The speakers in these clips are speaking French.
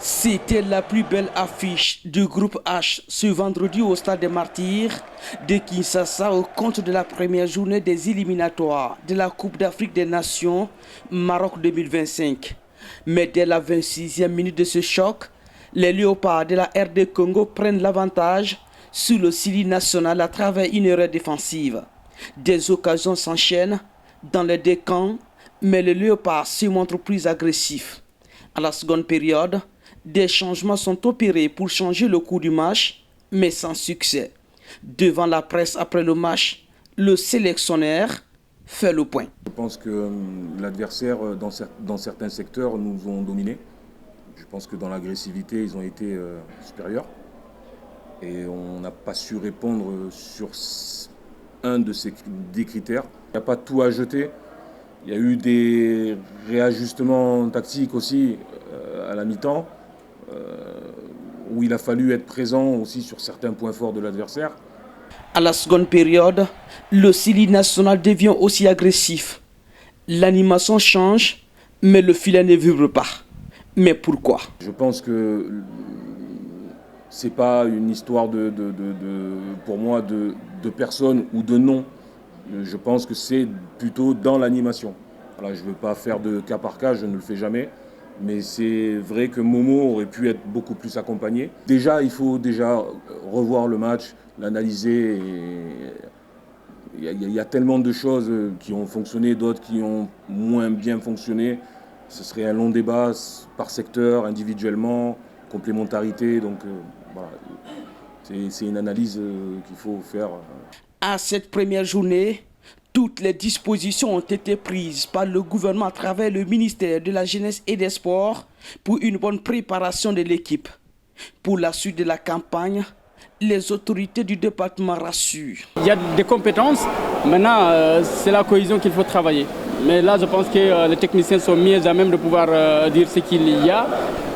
C'était la plus belle affiche du groupe H ce vendredi au Stade des Martyrs de Kinshasa au compte de la première journée des éliminatoires de la Coupe d'Afrique des Nations Maroc 2025. Mais dès la 26e minute de ce choc, les Léopards de la RD Congo prennent l'avantage sur le Sili national à travers une erreur défensive. Des occasions s'enchaînent dans les deux camps, mais les Léopards se montrent plus agressifs. À la seconde période, des changements sont opérés pour changer le cours du match, mais sans succès. Devant la presse après le match, le sélectionneur fait le point. Je pense que l'adversaire, dans certains secteurs, nous ont dominés. Je pense que dans l'agressivité, ils ont été supérieurs. Et on n'a pas su répondre sur un des critères. Il n'y a pas tout à jeter. Il y a eu des réajustements tactiques aussi à la mi-temps, où il a fallu être présent aussi sur certains points forts de l'adversaire. À la seconde période, le Sili national devient aussi agressif. L'animation change, mais le filet ne vibre pas. Mais pourquoi? Je pense que c'est pas une histoire pour moi de personnes ou de noms. Je pense que c'est plutôt dans l'animation. Voilà, je ne veux pas faire de cas par cas, je ne le fais jamais. Mais c'est vrai que Momo aurait pu être beaucoup plus accompagné. Déjà, il faut revoir le match, l'analyser. Il y a tellement de choses qui ont fonctionné, d'autres qui ont moins bien fonctionné. Ce serait un long débat par secteur, individuellement, complémentarité. Donc voilà, c'est une analyse qu'il faut faire. À cette première journée, toutes les dispositions ont été prises par le gouvernement à travers le ministère de la Jeunesse et des Sports pour une bonne préparation de l'équipe. Pour la suite de la campagne, les autorités du département rassurent. Il y a des compétences, maintenant c'est la cohésion qu'il faut travailler. Mais là je pense que les techniciens sont mieux à même de pouvoir dire ce qu'il y a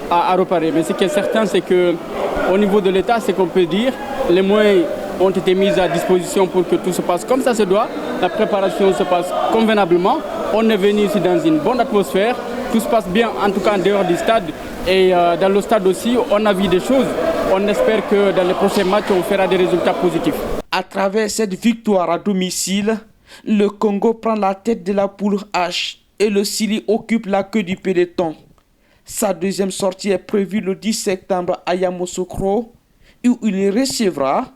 à réparer. Mais ce qui est certain, c'est qu'au niveau de l'État, c'est qu'on peut dire, les moyens ont été mis à disposition pour que tout se passe comme ça se doit. La préparation se passe convenablement. On est venu ici dans une bonne atmosphère. Tout se passe bien, en tout cas en dehors du stade. Et dans le stade aussi, on a vu des choses. On espère que dans les prochains matchs, on fera des résultats positifs. À travers cette victoire à domicile, le Congo prend la tête de la poule H et le Sili occupe la queue du peloton. Sa deuxième sortie est prévue le 10 septembre à Yamoussoukro, où il recevra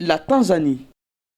la Tanzanie.